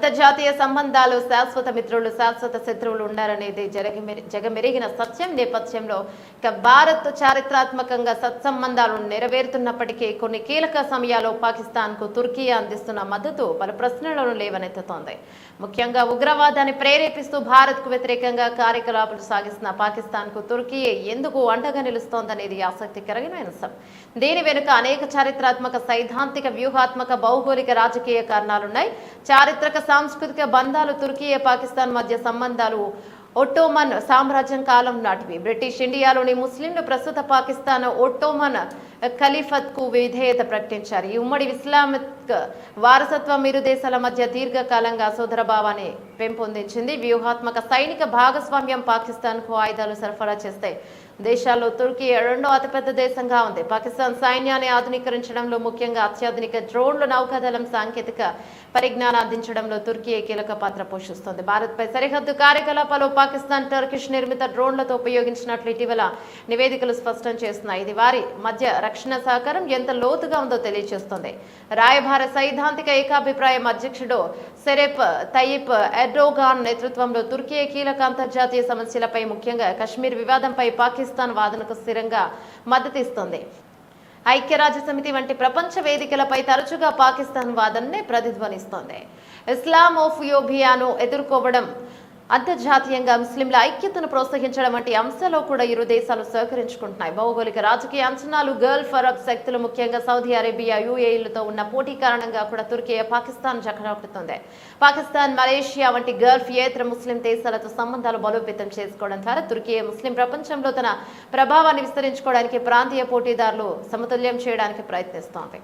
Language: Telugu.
అంతర్జాతీయ సంబంధాలు శాశ్వత మిత్రులు శాశ్వత శత్రువులు ఉండాలనేది జగమెరిగిన సత్యం నేపథ్యంలో భారత్ చారిత్రాత్మకంగా సత్సంబంధాలు నెరవేరుతున్నప్పటికీ కొన్ని కీలక సమయాల్లో పాకిస్తాన్కు తుర్కీ అందిస్తున్న మద్దతు పలు ప్రశ్నలను లేవనెత్తుతోంది. ముఖ్యంగా ఉగ్రవాదాన్ని ప్రేరేపిస్తూ భారత్కు వ్యతిరేకంగా కార్యకలాపాలు సాగిస్తున్న పాకిస్తాన్కు తుర్కీ ఎందుకు అండగా నిలుస్తోందనేది ఆసక్తికరమైన అంశం. దీని వెనుక అనేక చారిత్రాత్మక సైద్ధాంతిక వ్యూహాత్మక భౌగోళిక రాజకీయ కారణాలున్నాయి. చారిత్రక సాంస్కృతిక బంధాలు తుర్కీ పాకిస్తాన్ మధ్య సంబంధాలు ఒట్టోమన్ సామ్రాజ్యం కాలం నాటివి. బ్రిటిష్ ఇండియాలోని ముస్లింలు ప్రస్తుత పాకిస్తాన్ ఒట్టోమన్ ఖలీఫత్ కు విధేయత ప్రకటించారు. ఈ ఉమ్మడి ఇస్లామిక్ వారసత్వం ఇరు దేశాల మధ్య దీర్ఘకాలంగా సోదరభావాన్ని పెంపొందించింది. వ్యూహాత్మక సైనిక భాగస్వామ్యం పాకిస్తాన్ కు ఆయుధాలు సరఫరా చేస్తే దేశాల్లో తుర్కీ రెండో అతిపెద్ద దేశంగా ఉంది. పాకిస్తాన్ సైన్యాన్ని ఆధునీకరించడంలో ముఖ్యంగా అత్యాధునిక డ్రోన్లు నౌకాదళం సాంకేతిక పరిజ్ఞానం అందించడంలో తుర్కీ కీలక పాత్ర పోషిస్తోంది. భారత్పై సరిహద్దు కార్యకలాపాలు పాకిస్తాన్ టర్కిష్ నిర్మిత డ్రోన్లతో ఉపయోగించినట్లు ఇటీవల నివేదికలు స్పష్టం చేస్తున్నాయి. ఇది వారి మధ్య రక్షణ సహకారం ఎంత లోతుగా ఉందో తెలియజేస్తోంది. రాయబార సైద్ధాంతిక ఏకాభిప్రాయం అధ్యక్షుడు సెరెప్ తయ్యిప్ ఎర్డోగాన్ నేతృత్వంలో తుర్కీ కీలక అంతర్జాతీయ సమస్యలపై ముఖ్యంగా కశ్మీర్ వివాదంపై పాకిస్తాన్ వాదనకు స్థిరంగా మద్దతిస్తోంది. ఐక్యరాజ్యసమితి వంటి ప్రపంచ వేదికలపై తరచుగా పాకిస్తాన్ వాదననే ప్రతిధ్వనిస్తోంది. ఇస్లామోఫోబియాను ఎదుర్కోవడం, అంతర్జాతీయంగా ముస్లింల ఐక్యతను ప్రోత్సహించడం వంటి అంశాల్లో కూడా ఇరు దేశాలు సహకరించుకుంటున్నాయి. భౌగోళిక రాజకీయ అంచనాలు, గల్ఫ్ అరబ్ శక్తులు ముఖ్యంగా సౌదీ అరేబియా యుఏఈలతో ఉన్న పోటీ కారణంగా కూడా తుర్కీ పాకిస్తాన్ జగడవుతుంది. పాకిస్తాన్ మలేషియా వంటి గల్ఫ్ యేతర ముస్లిం దేశాలతో సంబంధాలు బలోపేతం చేసుకోవడం ద్వారా తుర్కీ ముస్లిం ప్రపంచంలో తన ప్రభావాన్ని విస్తరించుకోవడానికి ప్రాంతీయ పోటీదారులు సమతుల్యం చేయడానికి ప్రయత్నిస్తోంది.